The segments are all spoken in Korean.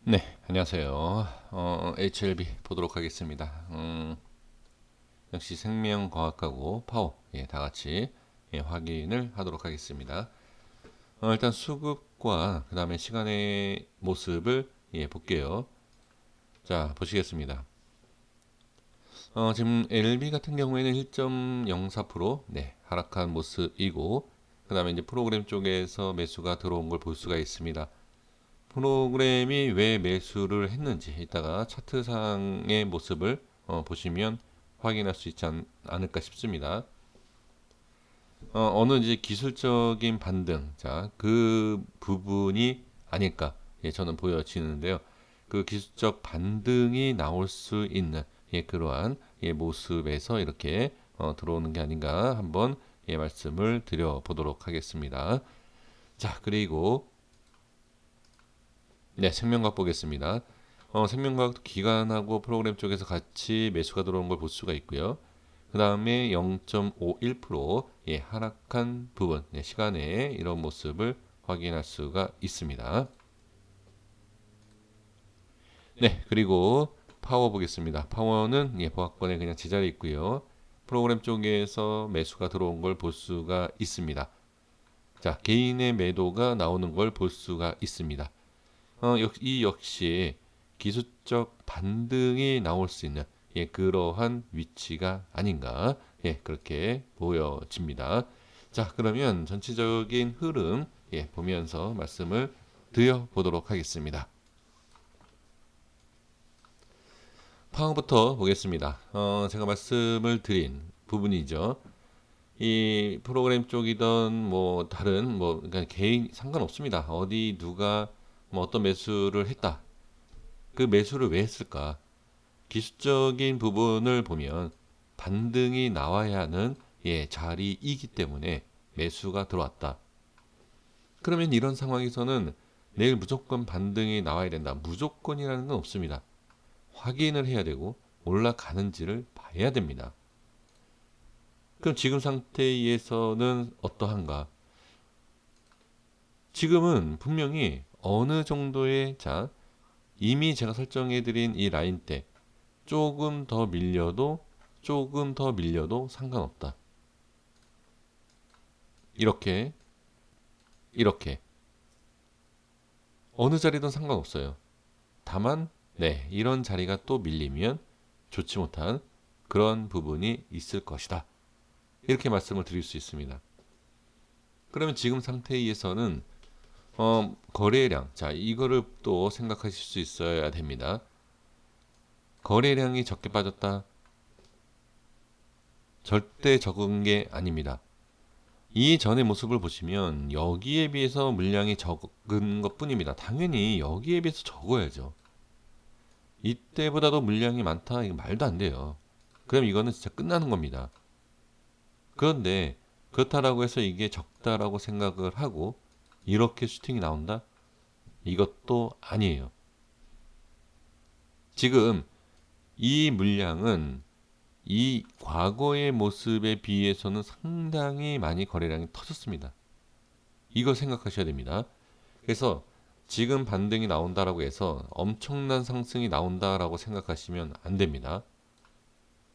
네, 안녕하세요. HLB 보도록 하겠습니다. 역시 생명과학하고 파워, 다 같이 확인을 하도록 하겠습니다. 일단 수급과 그 다음에 시간의 모습을 볼게요. 자, 보시겠습니다. 지금 LB 같은 경우에는 1.04% 하락한 모습이고, 그 다음에 이제 프로그램 쪽에서 매수가 들어온 걸 볼 수가 있습니다. 프로그램이 왜 매수를 했는지 이따가 차트상의 모습을 보시면 확인할 수 있지 않을까 싶습니다. 어느 이제 기술적인 반등, 자, 그 부분이 아닐까, 저는 보여지는데요. 그 기술적 반등이 나올 수 있는 그러한 모습에서 이렇게 들어오는 게 아닌가 한번 말씀을 드려보도록 하겠습니다. 자, 그리고 생명과학 보겠습니다. 생명과학도 기간하고 프로그램 쪽에서 같이 매수가 들어오는 걸 볼 수가 있고요. 그 다음에 0.51% 하락한 부분, 시간에 이런 모습을 확인할 수가 있습니다. 네, 그리고 파워 보겠습니다. 파워는 보합권에 그냥 제자리에 있고요. 프로그램 쪽에서 매수가 들어온 걸 볼 수가 있습니다. 자, 개인의 매도가 나오는 걸 볼 수가 있습니다. 이 역시 기술적 반등이 나올 수 있는 그러한 위치가 아닌가 그렇게 보여집니다. 자, 그러면 전체적인 흐름 보면서 말씀을 드려보도록 하겠습니다. 파워부터 보겠습니다. 제가 말씀을 드린 부분이죠. 이 프로그램 쪽이든 뭐 다른 뭐 그러니까 개인 상관없습니다. 어디 누가 뭐 어떤 매수를 했다. 그 매수를 왜 했을까? 기술적인 부분을 보면 반등이 나와야 하는 자리이기 때문에 매수가 들어왔다. 그러면 이런 상황에서는 내일 무조건 반등이 나와야 된다. 무조건이라는 건 없습니다. 확인을 해야 되고 올라가는지를 봐야 됩니다. 그럼 지금 상태에서는 어떠한가? 지금은 분명히 어느 정도의 이미 제가 설정해드린 이 라인 때 조금 더 밀려도 상관없다. 이렇게 이렇게 어느 자리든 상관없어요. 다만 이런 자리가 또 밀리면 좋지 못한 그런 부분이 있을 것이다. 이렇게 말씀을 드릴 수 있습니다. 그러면 지금 상태에서는 거래량, 자, 이거를 또 생각하실 수 있어야 됩니다. 거래량이 적게 빠졌다. 절대 적은 게 아닙니다. 이전의 모습을 보시면 여기에 비해서 물량이 적은 것 뿐입니다. 당연히 여기에 비해서 적어야죠. 이때보다도 물량이 많다? 이거 말도 안 돼요. 그럼 이거는 진짜 끝나는 겁니다. 그런데 그렇다라고 해서 이게 적다라고 생각을 하고 이렇게 슈팅이 나온다? 이것도 아니에요. 지금 이 물량은 이 과거의 모습에 비해서는 상당히 많이 거래량이 터졌습니다. 이걸 생각하셔야 됩니다. 그래서 지금 반등이 나온다라고 해서 엄청난 상승이 나온다라고 생각하시면 안 됩니다.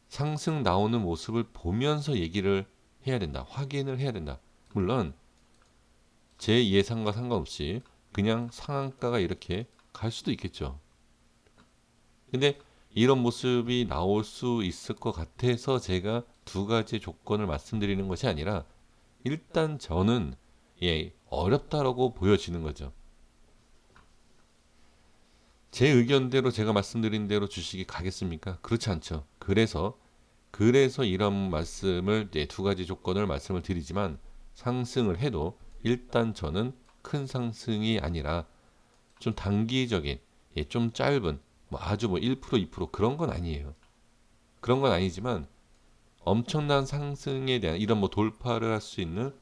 상승 나오는 모습을 보면서 얘기를 해야 된다. 확인을 해야 된다. 물론 제 예상과 상관없이 그냥 상한가가 이렇게 갈 수도 있겠죠. 근데 이런 모습이 나올 수 있을 것 같아서 제가 두 가지 조건을 말씀드리는 것이 아니라 일단 저는 어렵다라고 보여지는 거죠. 제 의견대로 제가 말씀드린 대로 주식이 가겠습니까? 그렇지 않죠. 그래서 이런 말씀을 두 가지 조건을 말씀을 드리지만 상승을 해도 일단 저는 큰 상승이 아니라 좀 단기적인 좀 짧은 뭐 아주 뭐 1% 2% 그런 건 아니에요. 그런 건 아니지만 엄청난 상승에 대한 이런 뭐 돌파를 할 수 있는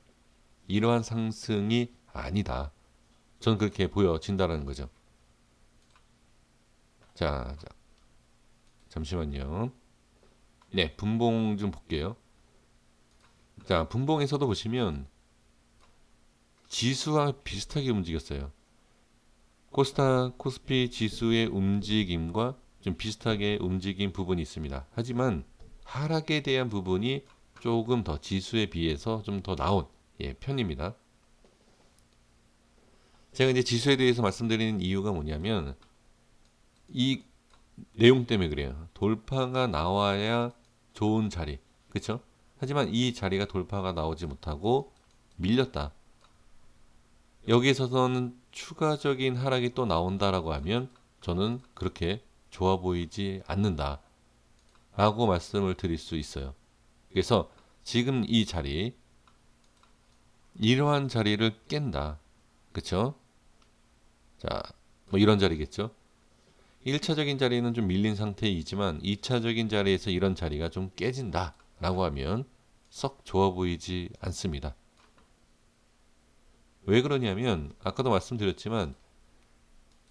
이러한 상승이 아니다. 저는 그렇게 보여진다는 거죠. 자, 잠시만요. 네, 분봉 좀 볼게요. 자, 분봉에서도 보시면 지수와 비슷하게 움직였어요. 코스닥 코스피 지수의 움직임과 좀 비슷하게 움직인 부분이 있습니다. 하지만 하락에 대한 부분이 조금 더 지수에 비해서 좀 더 나온 편입니다. 제가 이제 지수에 대해서 말씀드리는 이유가 뭐냐면 이 내용 때문에 그래요. 돌파가 나와야 좋은 자리, 그렇죠? 하지만 이 자리가 돌파가 나오지 못하고 밀렸다. 여기서는 추가적인 하락이 또 나온다라고 하면 저는 그렇게 좋아 보이지 않는다 라고 말씀을 드릴 수 있어요. 그래서 지금 이 자리, 이러한 자리를 깬다, 그쵸? 자, 뭐 이런 자리겠죠. 1차적인 자리는 좀 밀린 상태이지만 2차적인 자리에서 이런 자리가 좀 깨진다 라고 하면 썩 좋아 보이지 않습니다. 왜 그러냐면 아까도 말씀드렸지만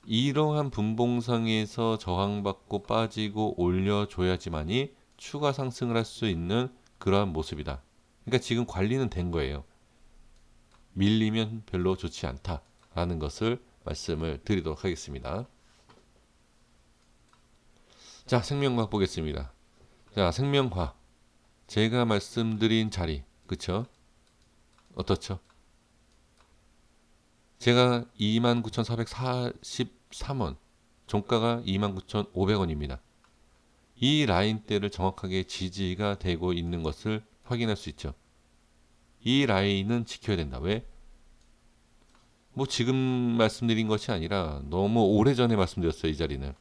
이러한 분봉상에서 저항받고 빠지고 올려줘야지만이 추가 상승을 할 수 있는 그러한 모습이다. 그러니까 지금 관리는 된 거예요. 밀리면 별로 좋지 않다라는 것을 말씀을 드리도록 하겠습니다. 자, 생명과학 보겠습니다. 자, 생명과학. 제가 말씀드린 자리, 그쵸? 어떻죠? 제가 29,443원, 종가가 29,500원입니다. 이 라인대를 정확하게 지지가 되고 있는 것을 확인할 수 있죠. 이 라인은 지켜야 된다. 왜? 뭐 지금 말씀드린 것이 아니라 너무 오래전에 말씀드렸어요. 이 자리는.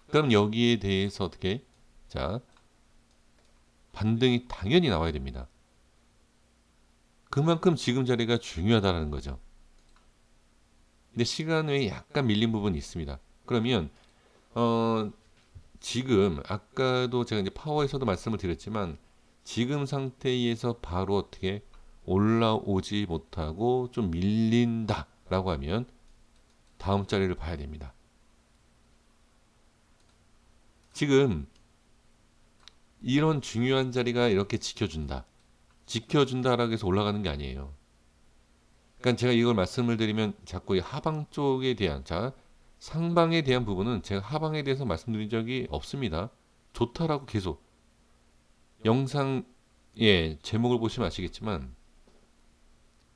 그럼 여기에 대해서 어떻게? 자, 반등이 당연히 나와야 됩니다. 그만큼 지금 자리가 중요하다는 거죠. 근데 시간 외에 약간 밀린 부분이 있습니다. 그러면 지금 아까도 제가 이제 파워에서도 말씀을 드렸지만 지금 상태에서 바로 어떻게 올라오지 못하고 좀 밀린다라고 하면 다음 자리를 봐야 됩니다. 지금 이런 중요한 자리가 이렇게 지켜준다라고 해서 올라가는 게 아니에요. 그러니까 제가 이걸 말씀을 드리면 자꾸 이 하방 쪽에 대한, 자, 상방에 대한 부분은 제가 하방에 대해서 말씀드린 적이 없습니다. 좋다라고 계속 영상 제목을 보시면 아시겠지만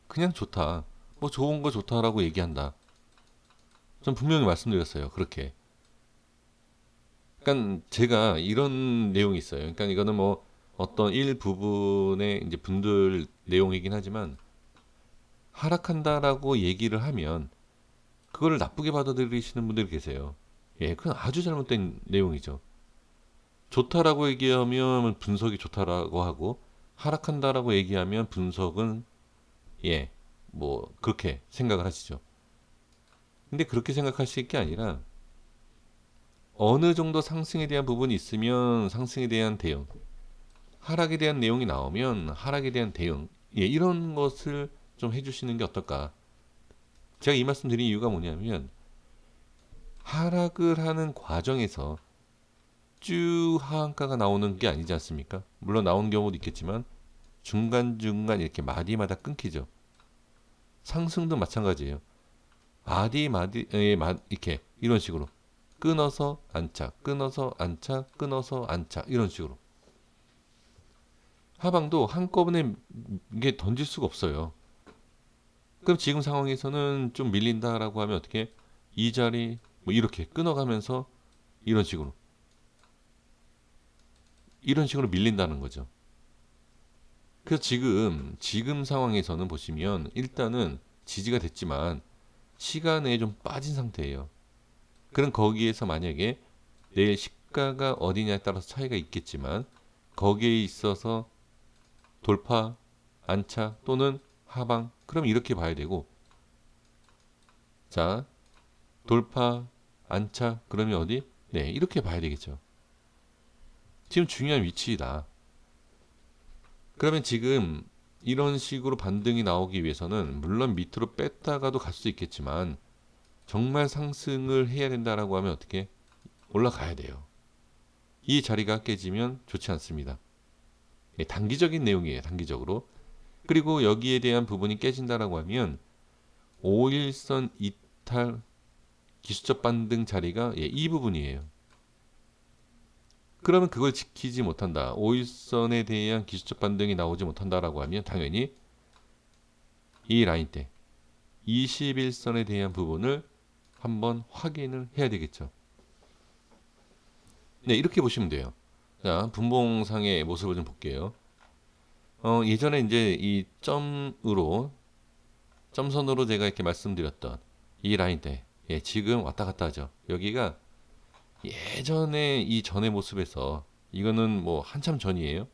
그냥 좋다, 뭐 좋은 거 좋다라고 얘기한다. 전 분명히 말씀드렸어요. 그렇게. 그러니까 제가 이런 내용이 있어요. 그러니까 이거는 뭐 어떤 일부분의 이제 분들 내용이긴 하지만 하락한다라고 얘기를 하면 그거를 나쁘게 받아들이시는 분들이 계세요. 그건 아주 잘못된 내용이죠. 좋다라고 얘기하면 분석이 좋다라고 하고 하락한다라고 얘기하면 분석은 뭐 그렇게 생각을 하시죠. 근데 그렇게 생각하실 게 아니라 어느 정도 상승에 대한 부분이 있으면 상승에 대한 대응, 하락에 대한 내용이 나오면 하락에 대한 대응, 이런 것을 좀 해주시는 게 어떨까. 제가 이 말씀 드린 이유가 뭐냐면 하락을 하는 과정에서 쭉 하한가가 나오는 게 아니지 않습니까? 물론 나온 경우도 있겠지만 중간중간 이렇게 마디마다 끊기죠. 상승도 마찬가지예요. 마디 이렇게 이런 식으로 끊어서 안착, 끊어서 안착, 끊어서 안착, 이런 식으로. 하방도 한꺼번에 이게 던질 수가 없어요. 그럼 지금 상황에서는 좀 밀린다라고 하면 어떻게? 이 자리 뭐 이렇게 끊어가면서 이런 식으로 밀린다는 거죠. 그래서 지금 상황에서는 보시면 일단은 지지가 됐지만 시간에 좀 빠진 상태예요. 그럼 거기에서 만약에 내일 시가가 어디냐에 따라서 차이가 있겠지만 거기에 있어서 돌파, 안착 또는 하방, 그럼 이렇게 봐야 되고, 자, 돌파, 안착 그러면 어디? 이렇게 봐야 되겠죠. 지금 중요한 위치이다. 그러면 지금 이런 식으로 반등이 나오기 위해서는 물론 밑으로 뺐다가도 갈 수 있겠지만 정말 상승을 해야 된다라고 하면 어떻게? 올라가야 돼요. 이 자리가 깨지면 좋지 않습니다. 단기적인 내용이에요. 단기적으로. 그리고 여기에 대한 부분이 깨진다라고 하면 5일선 이탈 기술적 반등 자리가 이 부분이에요. 그러면 그걸 지키지 못한다. 5일선에 대한 기술적 반등이 나오지 못한다라고 하면 당연히 이 라인대 21선에 대한 부분을 한번 확인을 해야 되겠죠. 네, 이렇게 보시면 돼요. 자, 분봉상의 모습을 좀 볼게요. 예전에 이제 이 점선으로 제가 이렇게 말씀드렸던 이 라인대, 지금 왔다 갔다 하죠. 여기가 예전에 이 전의 모습에서 이거는 뭐 한참 전이에요.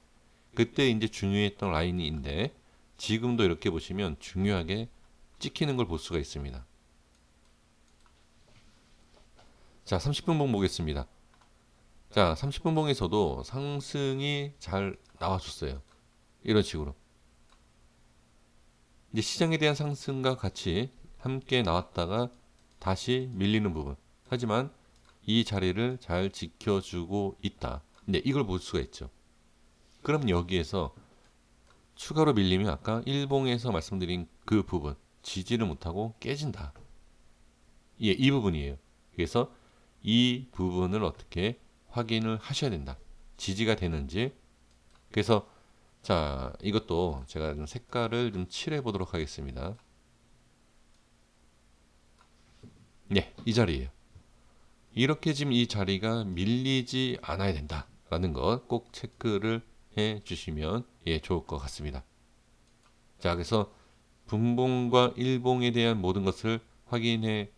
그때 이제 중요했던 라인인데 지금도 이렇게 보시면 중요하게 찍히는 걸 볼 수가 있습니다. 자, 30분봉 보겠습니다. 자, 30분봉에서도 상승이 잘 나와줬어요. 이런 식으로. 이제 시장에 대한 상승과 같이 함께 나왔다가 다시 밀리는 부분. 하지만 이 자리를 잘 지켜주고 있다. 네, 이걸 볼 수가 있죠. 그럼 여기에서 추가로 밀리면 아까 일봉에서 말씀드린 그 부분 지지를 못하고 깨진다. 예, 이 부분이에요. 그래서 이 부분을 어떻게 확인을 하셔야 된다. 지지가 되는지. 그래서 자, 이것도 제가 좀 색깔을 좀 칠해 보도록 하겠습니다. 네, 이 자리예요. 이렇게 지금 이 자리가 밀리지 않아야 된다라는 것 꼭 체크를 해 주시면 좋을 것 같습니다. 자, 그래서 분봉과 일봉에 대한 모든 것을 확인해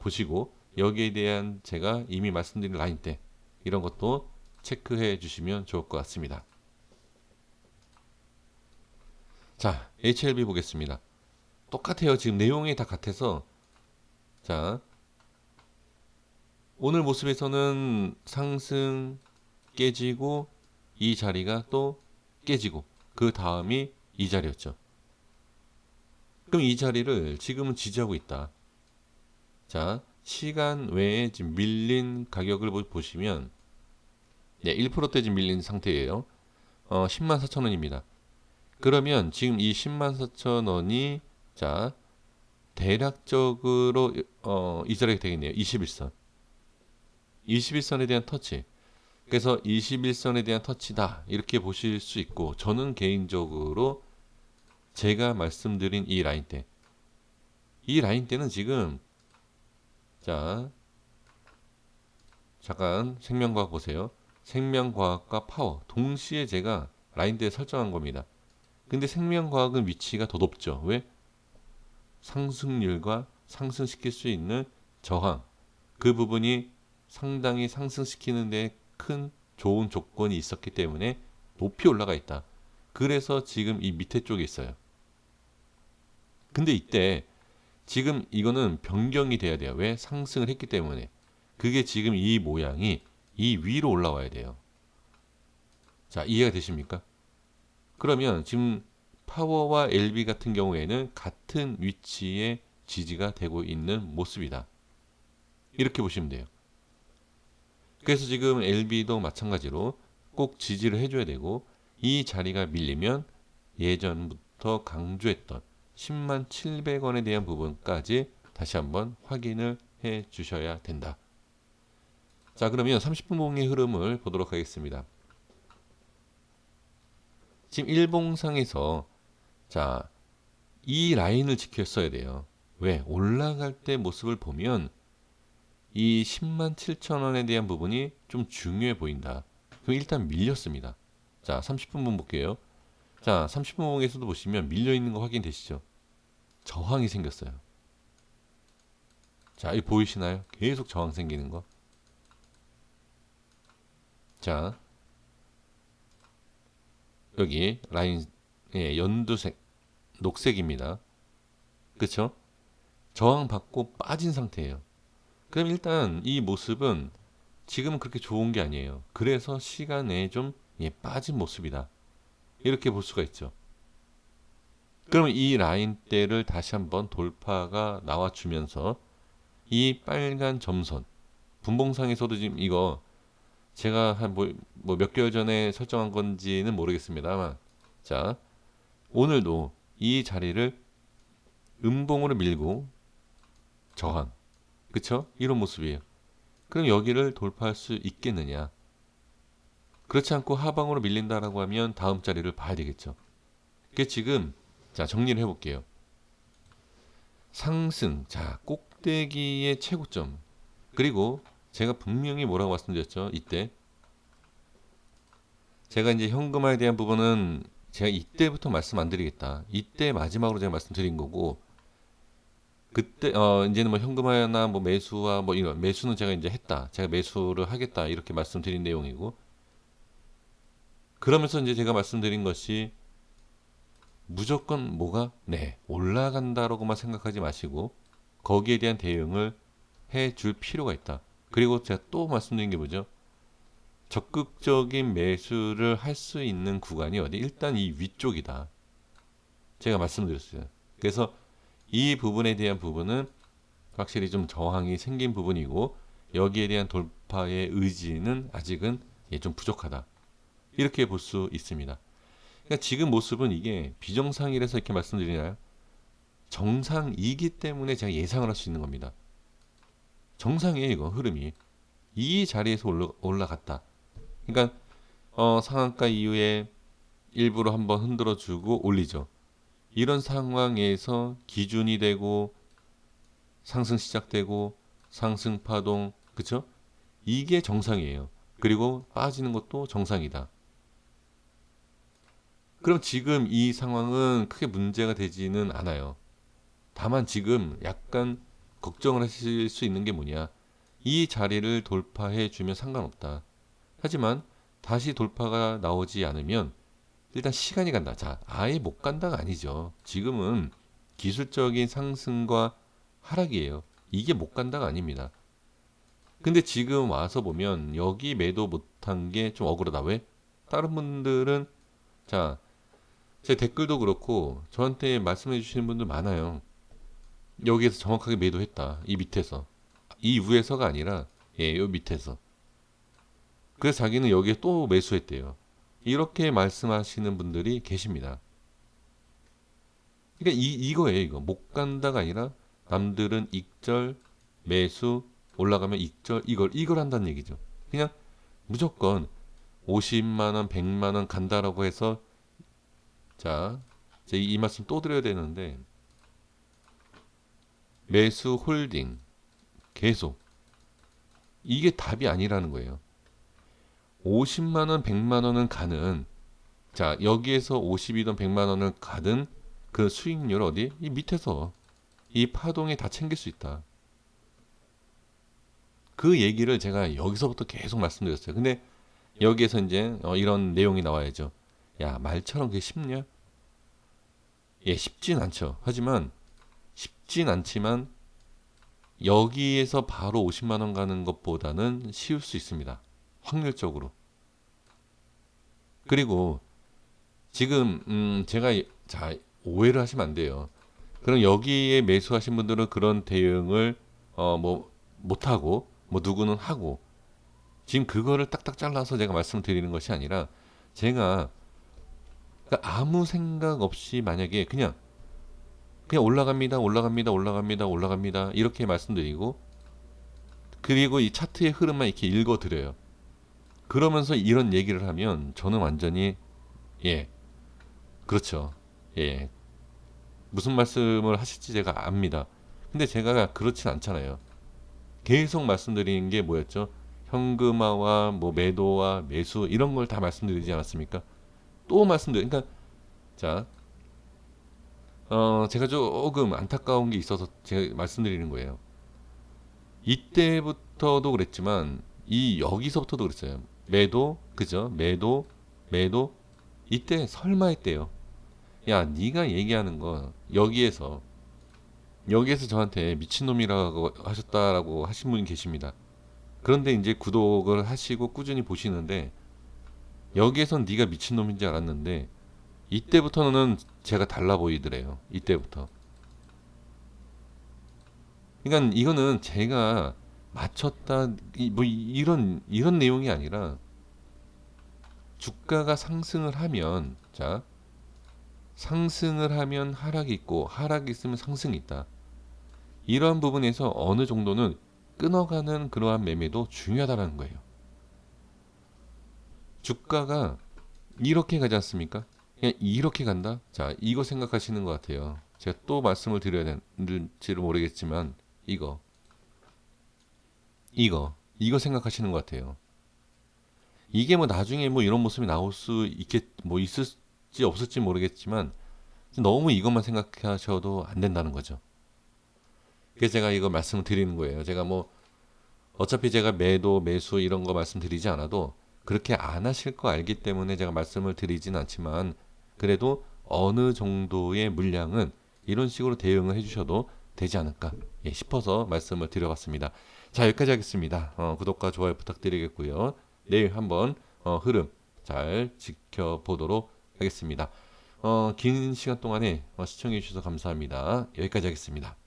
보시고 여기에 대한 제가 이미 말씀드린 라인대 이런 것도 체크해 주시면 좋을 것 같습니다. 자, HLB 보겠습니다. 똑같아요. 지금 내용이 다 같아서 자, 오늘 모습에서는 상승 깨지고 이 자리가 또 깨지고 그 다음이 이 자리였죠. 그럼 이 자리를 지금은 지지하고 있다. 자, 시간 외에 지금 밀린 가격을 보시면 1%대 지금 밀린 상태예요. 10만 4천 원입니다. 그러면 지금 이 10만 4천 원이 자 대략적으로 이 자리가 되겠네요. 21선. 21선에 대한 터치. 그래서 21선에 대한 터치다. 이렇게 보실 수 있고 저는 개인적으로 제가 말씀드린 이 라인대. 이 라인대는 지금 자 잠깐 생명과학 보세요. 생명과학과 파워 동시에 제가 라인대에 설정한 겁니다. 근데 생명과학은 위치가 더 높죠. 왜? 상승률과 상승시킬 수 있는 저항 그 부분이 상당히 상승시키는 데 큰 좋은 조건이 있었기 때문에 높이 올라가 있다. 그래서 지금 이 밑에 쪽에 있어요. 근데 이때 지금 이거는 변경이 돼야 돼요. 왜? 상승을 했기 때문에. 그게 지금 이 모양이 이 위로 올라와야 돼요. 자, 이해가 되십니까? 그러면 지금 파워와 LB 같은 경우에는 같은 위치에 지지가 되고 있는 모습이다. 이렇게 보시면 돼요. 그래서 지금 LB도 마찬가지로 꼭 지지를 해줘야 되고 이 자리가 밀리면 예전부터 강조했던 10만 700원에 대한 부분까지 다시 한번 확인을 해 주셔야 된다. 자, 그러면 30분 봉의 흐름을 보도록 하겠습니다. 지금 일봉상에서 자, 이 라인을 지켰어야 돼요. 왜? 올라갈 때 모습을 보면 이 10만 7천 원에 대한 부분이 좀 중요해 보인다. 그럼 일단 밀렸습니다. 자, 30분봉 볼게요. 자, 30분봉에서도 보시면 밀려 있는 거 확인되시죠? 저항이 생겼어요. 자, 이 보이시나요? 계속 저항 생기는 거. 자, 여기 라인 연두색, 녹색입니다. 그쵸? 저항 받고 빠진 상태예요. 그럼 일단 이 모습은 지금은 그렇게 좋은 게 아니에요. 그래서 시간에 좀 빠진 모습이다. 이렇게 볼 수가 있죠. 그러면 이 라인대를 다시 한번 돌파가 나와주면서 이 빨간 점선 분봉상에서도 지금 이거 제가 한 뭐 몇 개월 전에 설정한 건지는 모르겠습니다만 자 오늘도 이 자리를 음봉으로 밀고 저항 그쵸? 이런 모습이에요. 그럼 여기를 돌파할 수 있겠느냐? 그렇지 않고 하방으로 밀린다라고 하면 다음 자리를 봐야 되겠죠. 그게 지금 자 정리를 해볼게요. 상승, 자 꼭대기의 최고점. 그리고 제가 분명히 뭐라고 말씀드렸죠? 이때 제가 이제 현금화에 대한 부분은 제가 이때부터 말씀 안 드리겠다. 이때 마지막으로 제가 말씀드린 거고 그때 이제는 뭐 현금화나 뭐 매수와 뭐 이런 매수는 제가 이제 했다. 제가 매수를 하겠다 이렇게 말씀드린 내용이고 그러면서 이제 제가 말씀드린 것이 무조건 뭐가 네 올라간다라고만 생각하지 마시고 거기에 대한 대응을 해줄 필요가 있다. 그리고 제가 또 말씀드린 게 뭐죠? 적극적인 매수를 할 수 있는 구간이 어디? 일단 이 위쪽이다. 제가 말씀드렸어요. 그래서 이 부분에 대한 부분은 확실히 좀 저항이 생긴 부분이고 여기에 대한 돌파의 의지는 아직은 좀 부족하다. 이렇게 볼 수 있습니다. 그러니까 지금 모습은 이게 비정상이라서 이렇게 말씀드리나요? 정상이기 때문에 제가 예상을 할 수 있는 겁니다. 정상이에요, 이거 흐름이. 이 자리에서 올라갔다. 그러니까 상한가 이후에 일부러 한번 흔들어주고 올리죠. 이런 상황에서 기준이 되고 상승 시작되고 상승 파동, 그쵸? 이게 정상이에요. 그리고 빠지는 것도 정상이다. 그럼 지금 이 상황은 크게 문제가 되지는 않아요. 다만 지금 약간 걱정을 하실 수 있는 게 뭐냐. 이 자리를 돌파해 주면 상관없다. 하지만 다시 돌파가 나오지 않으면 일단 시간이 간다. 자, 아예 못 간다가 아니죠. 지금은 기술적인 상승과 하락이에요. 이게 못 간다가 아닙니다. 근데 지금 와서 보면 여기 매도 못한 게 좀 억울하다. 왜? 다른 분들은 자, 제 댓글도 그렇고 저한테 말씀해 주시는 분들 많아요. 여기에서 정확하게 매도했다. 이 밑에서. 이 위에서가 아니라 요 밑에서. 그래서 자기는 여기에 또 매수했대요. 이렇게 말씀하시는 분들이 계십니다. 그러니까 이거예요, 이거. 못 간다가 아니라 남들은 익절, 매수, 올라가면 익절, 이걸 한다는 얘기죠. 그냥 무조건 50만 원, 100만 원 간다라고 해서 자, 이제 이 말씀 또 드려야 되는데 매수 홀딩 계속 이게 답이 아니라는 거예요. 50만 원, 100만 원은 가는 자, 여기에서 50이든 100만 원을 가든 그 수익률 어디? 이 밑에서 이 파동에 다 챙길 수 있다. 그 얘기를 제가 여기서부터 계속 말씀드렸어요. 근데 여기에서 이제 이런 내용이 나와야죠. 야, 말처럼 그게 쉽냐? 예, 쉽진 않죠. 하지만 쉽진 않지만 여기에서 바로 50만 원 가는 것보다는 쉬울 수 있습니다. 확률적으로. 그리고 지금 제가 자 오해를 하시면 안 돼요. 그럼 여기에 매수하신 분들은 그런 대응을 뭐 못하고 뭐 누구는 하고 지금 그거를 딱딱 잘라서 제가 말씀드리는 것이 아니라 제가 그러니까 아무 생각 없이 만약에 그냥 올라갑니다, 올라갑니다, 올라갑니다, 올라갑니다 이렇게 말씀드리고 그리고 이 차트의 흐름만 이렇게 읽어드려요. 그러면서 이런 얘기를 하면 저는 완전히 예 그렇죠 예 무슨 말씀을 하실지 제가 압니다. 근데 제가 그렇진 않잖아요. 계속 말씀드리는 게 뭐였죠? 현금화와 뭐 매도와 매수 이런 걸 다 말씀드리지 않았습니까? 또 말씀드려. 그러니까 자, 제가 조금 안타까운 게 있어서 제가 말씀드리는 거예요. 이때부터도 그랬지만 이 여기서부터도 그랬어요. 매도, 그죠? 매도 이때 설마 했대요. 야, 네가 얘기하는 거 여기에서 저한테 미친놈이라고 하셨다라고 하신 분이 계십니다. 그런데 이제 구독을 하시고 꾸준히 보시는데 여기에선 네가 미친놈인 줄 알았는데 이때부터는 제가 달라 보이더래요. 이때부터. 그러니까 이거는 제가 맞췄다 뭐 이런 내용이 아니라 주가가 상승을 하면 자 상승을 하면 하락이 있고 하락이 있으면 상승이 있다. 이러한 부분에서 어느 정도는 끊어가는 그러한 매매도 중요하다는 거예요. 주가가 이렇게 가지 않습니까? 그냥 이렇게 간다? 자, 이거 생각하시는 것 같아요. 제가 또 말씀을 드려야 되는지를 모르겠지만 이거 이거 생각하시는 것 같아요. 이게 뭐 나중에 뭐 이런 모습이 나올 수 있겠 뭐 있을지 없을지 모르겠지만 너무 이것만 생각하셔도 안 된다는 거죠. 그래서 제가 이거 말씀을 드리는 거예요. 제가 뭐 어차피 제가 매도 매수 이런 거 말씀드리지 않아도 그렇게 안 하실 거 알기 때문에 제가 말씀을 드리진 않지만 그래도 어느 정도의 물량은 이런 식으로 대응을 해주셔도 되지 않을까 싶어서 말씀을 드려봤습니다. 자, 여기까지 하겠습니다. 구독과 좋아요 부탁드리겠고요. 내일 한번 흐름 잘 지켜보도록 하겠습니다. 긴 시간 동안에 시청해 주셔서 감사합니다. 여기까지 하겠습니다.